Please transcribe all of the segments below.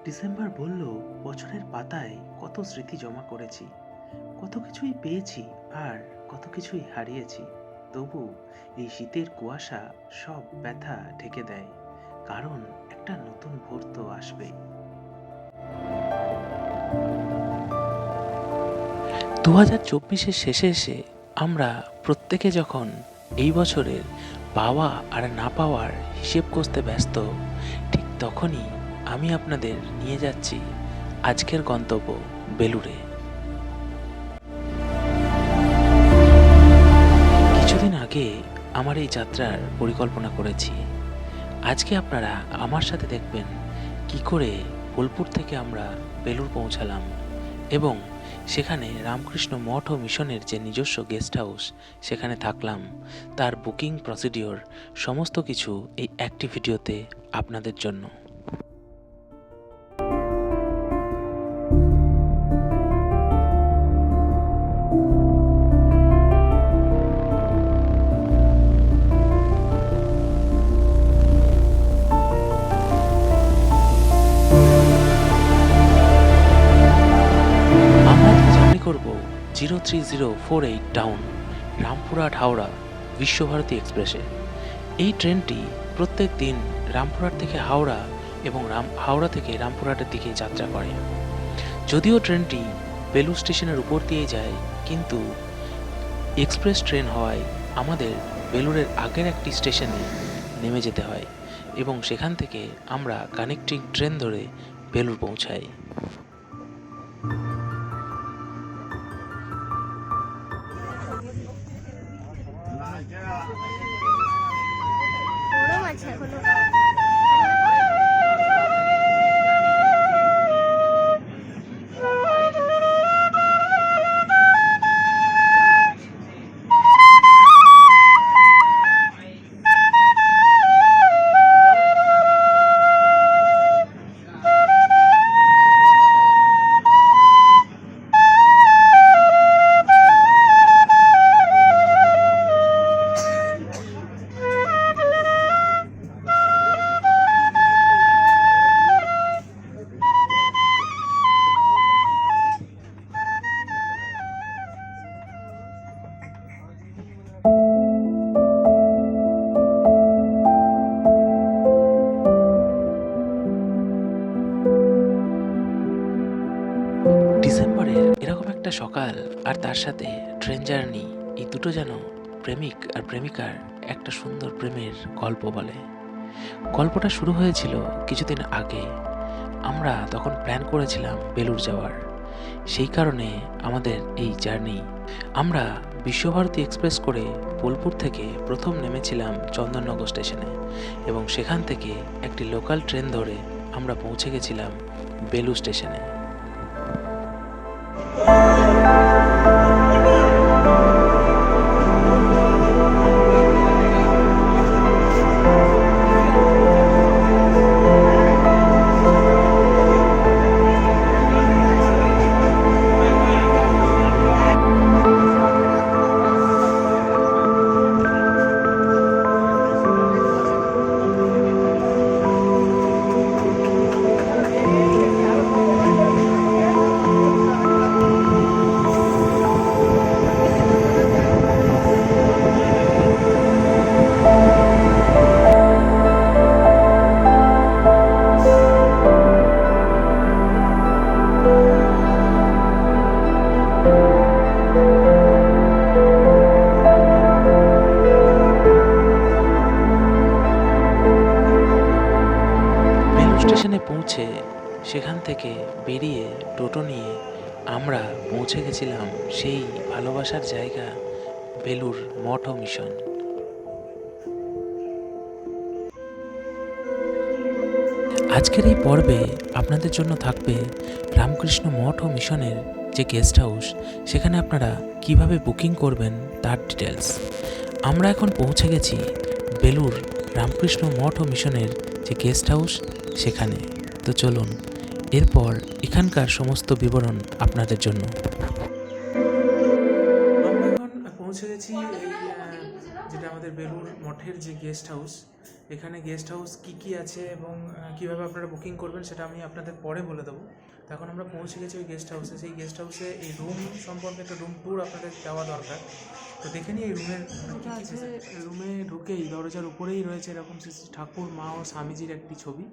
December বলল, বছরের পাতায় কত স্মৃতি জমা করেছি, কত কিছুই পেয়েছি আর কত কিছুই হারিয়েছি। তবু এই শীতের কুয়াশা সব ব্যথা ঢেকে দেয়, কারণ একটা নতুন ভোর তো আসবেই। 2024-এর শেষে এসে আমরা প্রত্যেকে যখন এই বছরের পাওয়া আর না পাওয়ার হিসেব কষতে ব্যস্ত, ঠিক তখনই আমি আপনাদের নিয়ে যাচ্ছি আজকের গন্তব্য বেলুড়ে। কিছুদিন আগে আমার এই যাত্রার পরিকল্পনা করেছি। আজকে আপনারা আমার সাথে দেখবেন কি করে বোলপুর থেকে আমরা বেলুড় পৌঁছালাম এবং সেখানে রামকৃষ্ণ মঠ ও মিশনের যে নিজস্ব গেস্ট হাউস সেখানে থাকলাম, তার বুকিং প্রসিডিওর সমস্ত কিছু এই একটি ভিডিওতে আপনাদের জন্য। আমরা আজকে জার্নি করব 03048 টাউন রামপুরহাট হাওড়া বিশ্বভারতী এক্সপ্রেসে। এই ট্রেনটি প্রত্যেক দিন রামপুরহাট থেকে হাওড়া এবং হাওড়া থেকে রামপুরহাটের দিকে যাত্রা করে। যদিও ট্রেনটি বেলুড় স্টেশনের উপর দিয়ে যায়, কিন্তু এক্সপ্রেস ট্রেন হওয়ায় আমাদের বেলুড়ের আগের একটি স্টেশনে নেমে যেতে হয় এবং সেখান থেকে আমরা কানেক্টিং ট্রেন ধরে বেলুড় পৌঁছাই। গরম আছে এখনো। ডিসেম্বরের এরকম একটা সকাল আর তার সাথে ট্রেন জার্নি, এই দুটো যেন প্রেমিক আর প্রেমিকার একটা সুন্দর প্রেমের গল্প বলে। গল্পটা শুরু হয়েছিল কিছুদিন আগে। আমরা তখন প্ল্যান করেছিলাম বেলুড় যাওয়ার, সেই কারণে আমাদের এই জার্নি। আমরা বিশ্বভারতী এক্সপ্রেস করে বোলপুর থেকে প্রথম নেমেছিলাম চন্দননগর স্টেশনে এবং সেখান থেকে একটি লোকাল ট্রেন ধরে আমরা পৌঁছে গেছিলাম বেলুড় স্টেশনে। স্টেশনে পৌঁছে সেখান থেকে বেরিয়ে টোটো নিয়ে আমরা পৌঁছে গেছিলাম সেই ভালোবাসার জায়গা বেলুড় মঠ ও মিশন। আজকের এই পর্বে আপনাদের জন্য থাকবে রামকৃষ্ণ মঠ ও মিশনের যে গেস্ট হাউস, সেখানে আপনারা কিভাবে বুকিং করবেন তার ডিটেলস। আমরা এখন পৌঁছে গেছি বেলুড় রামকৃষ্ণ মঠ ও মিশনের যে গেস্ট হাউস সেখানে। তো চলুন এরপর এখানকার সমস্ত বিবরণ আপনাদের জন্য। আমরা এখন পৌঁছে গেছি এই যেটা আমাদের বেলুড় মঠের যে গেস্ট হাউস, এখানে গেস্ট হাউস কী আছে এবং কীভাবে আপনারা বুকিং করবেন সেটা আমি আপনাদের পরে বলে দেবো। তো এখন আমরা পৌঁছে গেছি ওই গেস্ট হাউসে। সেই গেস্ট হাউসে এই রুম সম্পর্কে একটা রুম ট্যুর আপনাদের দেওয়া দরকার। তো দেখে নিই এই রুমের কী আছে। রুমে ঢুকেই দরজার উপরেই রয়েছে এরকম ঠাকুর, মা ও স্বামীজির একটি ছবি।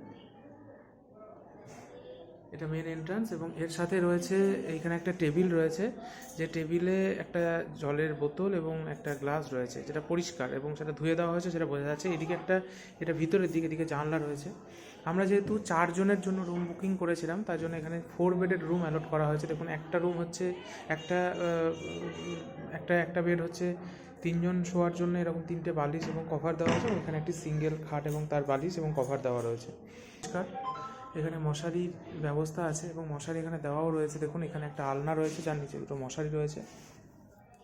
এটা মেন এন্ট্রান্স এবং এর সাথে রয়েছে এইখানে একটা টেবিল রয়েছে, যে টেবিলে একটা জলের বোতল এবং একটা গ্লাস রয়েছে যেটা পরিষ্কার এবং সেটা ধুয়ে দেওয়া হয়েছে, সেটা বোঝা যাচ্ছে। এদিকে এটা ভিতরের দিকে, এদিকে জানলা রয়েছে। আমরা যেহেতু 4 জনের জন্য রুম বুকিং করেছিলাম, তার জন্য এখানে 4 বেডের রুম অ্যালট করা হয়েছে। দেখুন, একটা রুম হচ্ছে একটা বেড হচ্ছে 3 জন শোয়ার জন্য, এরকম 3টে বালিশ এবং কভার দেওয়া আছে। এখানে একটি সিঙ্গেল খাট এবং তার বালিশ এবং কভার দেওয়া রয়েছে। এখানে মশারির ব্যবস্থা আছে এবং মশারি এখানে দেওয়াও রয়েছে। দেখুন, এখানে একটা আলনা রয়েছে যার নিচে 2টো মশারি রয়েছে,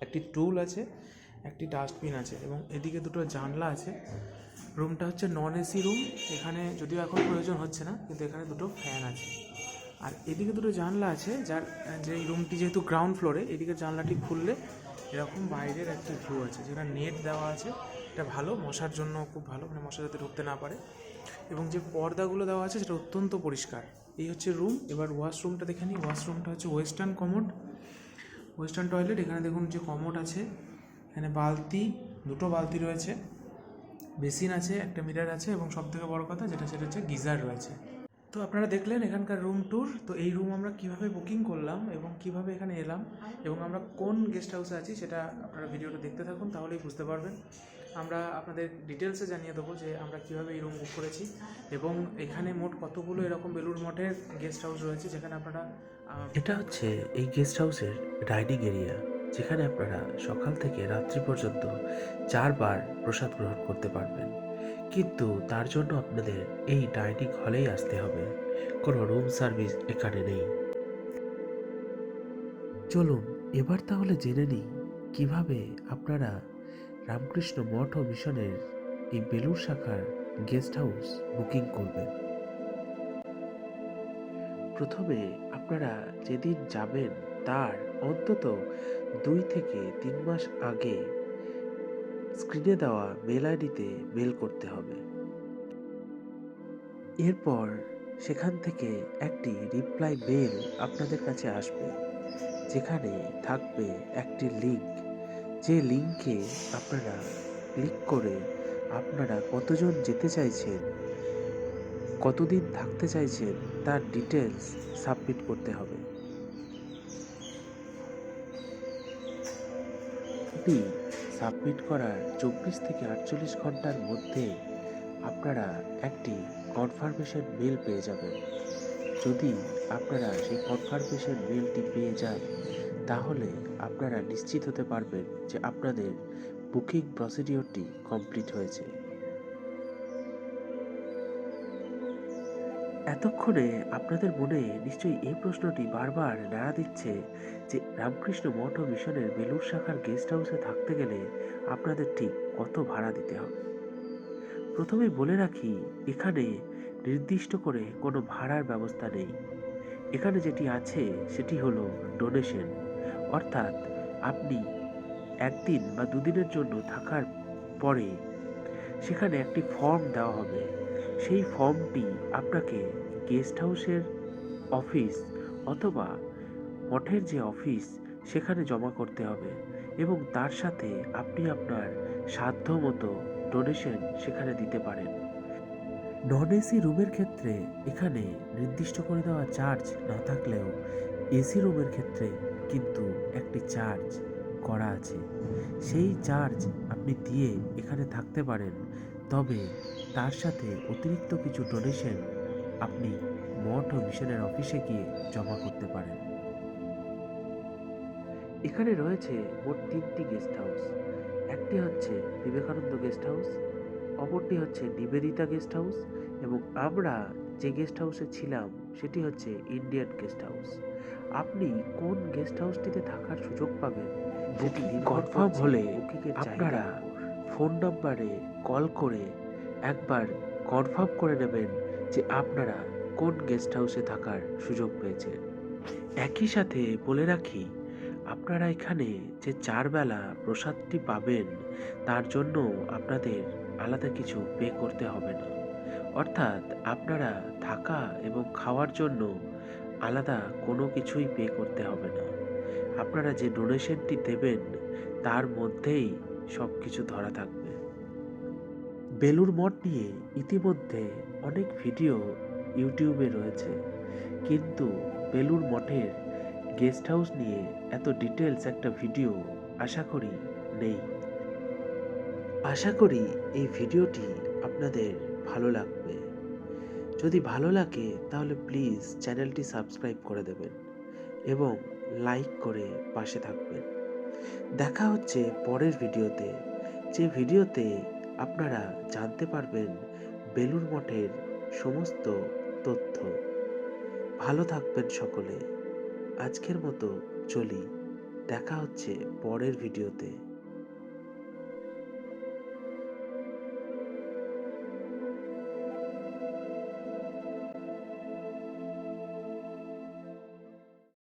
একটি টুল আছে, একটি ডাস্টবিন আছে এবং এদিকে 2টো জানলা আছে। রুমটা হচ্ছে নন এসি রুম। এখানে যদিও এখন প্রয়োজন হচ্ছে না, কিন্তু এখানে 2টো ফ্যান আছে। আর এদিকে 2টো জানলা আছে, যে রুমটি যেহেতু গ্রাউন্ড ফ্লোরে, এদিকে জানলাটি খুললে এরকম বাইরের একটা ভিউ আছে, যেটা নেট দেওয়া আছে। এটা ভালো, মশার জন্য খুব ভালো, মানে মশা যাতে ঢুকতে না পারে। এবং যে পর্দাগুলো দেওয়া আছে সেটা অত্যন্ত পরিষ্কার। এই হচ্ছে রুম। এবার ওয়াশরুমটা দেখে নিই। ওয়াশরুমটা হচ্ছে ওয়েস্টার্ন কমোড, ওয়েস্টার্ন টয়লেট। এখানে দেখুন যে কমোড আছে, এখানে বালতি, 2টো বালতি রয়েছে, বেসিন আছে, একটা মিরার আছে এবং সবথেকে বড় কথা সেটা হচ্ছে গিজার রয়েছে। তো আপনারা দেখলেন এখানকার রুম ট্যুর। তো এই রুম আমরা কীভাবে বুকিং করলাম এবং কীভাবে এখানে এলাম এবং আমরা কোন গেস্ট হাউসে আছি সেটা আপনারা ভিডিওটা দেখতে থাকুন, তাহলেই বুঝতে পারবেন। আমরা আপনাদের ডিটেলসে জানিয়ে দেবো যে আমরা কীভাবে এই রুম বুক করেছি এবং এখানে মোট কতগুলো এরকম বেলুড় মঠের গেস্ট হাউস রয়েছে যেখানে আপনারা এটা হচ্ছে এই গেস্ট হাউসের ডাইনিং এরিয়া, যেখানে আপনারা সকাল থেকে রাত্রি পর্যন্ত 4 বার প্রসাদ গ্রহণ করতে পারবেন। কিন্তু তার জন্য আপনাদের এই ডাইনিং হলেই আসতে হবে, কোনো রুম সার্ভিস এখানে নেই। চলুন এবার তাহলে জেনে নিই কিভাবে আপনারা রামকৃষ্ণ মঠ ও মিশনের এই বেলুড় শাখার গেস্ট হাউস বুকিং করবেন। প্রথমে আপনারা যেদিন যাবেন তার অন্তত 2 থেকে 3 মাস আগে স্ক্রিনে দেওয়া মেল আইডিতে মেল করতে হবে। এরপর সেখান থেকে একটি রিপ্লাই মেল আপনাদের কাছে আসবে, যেখানে থাকবে একটি লিঙ্ক, যে লিঙ্কে আপনারা ক্লিক করে আপনারা কতজন যেতে চাইছেন, কতদিন থাকতে চাইছেন তার ডিটেলস সাবমিট করতে হবে। এটি সাবমিট করার 24 থেকে 48 ঘন্টার মধ্যে আপনারা একটি কনফার্মেশন মেল পেয়ে যাবেন। যদি আপনারা সেই কনফার্মেশন মেলটি পেয়ে যান, তাহলে আপনারা নিশ্চিত হতে পারবেন যে আপনাদের বুকিং প্রসিডিওরটি কমপ্লিট হয়েছে। এতক্ষণে আপনাদের মনে নিশ্চয়ই এই প্রশ্নটি বারবার নাড়া দিচ্ছে যে রামকৃষ্ণ মঠ ও মিশনের বেলুড় শাখার গেস্ট হাউসে থাকতে গেলে আপনাদের ঠিক কত ভাড়া দিতে হবে। প্রথমেই বলে রাখি, এখানে নির্দিষ্ট করে কোনো ভাড়ার ব্যবস্থা নেই। এখানে যেটি আছে সেটি হলো ডোনেশন, অর্থাৎ আপনি 1 দিন বা 2 দিনের জন্য থাকার পরে সেখানে একটি ফর্ম দেওয়া হবে। সেই ফর্মটি আপনাকে গেস্ট হাউসের অফিস অথবা মঠের যে অফিস সেখানে জমা করতে হবে এবং তার সাথে আপনি আপনার সাধ্য মতো ডোনেশন সেখানে দিতে পারেন। নন এসি রুমের ক্ষেত্রে এখানে নির্দিষ্ট করে দেওয়া চার্জ না থাকলেও এসি রুমের ক্ষেত্রে কিন্তু একটি চার্জ করা আছে। সেই চার্জ আপনি দিয়ে এখানে থাকতে পারেন, তবে তার সাথে অতিরিক্ত কিছু ডোনেশন আপনি মঠ ও মিশনের অফিসে গিয়ে জমা করতে পারেন। এখানে রয়েছে মোট 3টি গেস্ট হাউস। একটি হচ্ছে বিবেকানন্দ গেস্ট হাউস, অপরটি হচ্ছে নিবেদিতা গেস্ট হাউস এবং আমরা যে গেস্ট হাউসে ছিলাম সেটি হচ্ছে ইন্ডিয়ান গেস্ট হাউস। আপনি কোন গেস্ট হাউসটিতে থাকার সুযোগ পাবেন সেটি কনফার্ম হলে আপনারা ফোন নাম্বারে কল করে একবার কনফার্ম করে নেবেন যে আপনারা কোন গেস্ট হাউসে থাকার সুযোগ পেয়েছেন। একই সাথে বলে রাখি, আপনারা এখানে যে 4 বেলা প্রসাদটি পাবেন তার জন্য আপনাদের আলাদা কিছু পে করতে হবে না। অর্থাৎ আপনারা থাকা এবং খাওয়ার জন্য আলাদা কোনো কিছুই পে করতে হবে না। আপনারা যে ডোনেশনটি দেবেন তার মধ্যেই সবকিছু ধরা থাকবে। বেলুড় মঠ নিয়ে ইতিমধ্যে অনেক ভিডিও ইউটিউবে রয়েছে, কিন্তু বেলুড় মঠের গেস্ট হাউস নিয়ে এত ডিটেলস একটা ভিডিও আশা করি নেই। আশা করি এই ভিডিওটি আপনাদের ভালো লাগবে। যদি ভালো লাগে তাহলে প্লিজ চ্যানেলটি সাবস্ক্রাইব করে দেবেন এবং লাইক করে পাশে থাকবেন। দেখা হচ্ছে পরের ভিডিওতে, যে ভিডিওতে আপনারা জানতে পারবেন বেলুড় মঠের সমস্ত তথ্য। ভালো থাকবেন সকলে। আজকের মতো চলি। দেখা হচ্ছে পরের ভিডিওতে।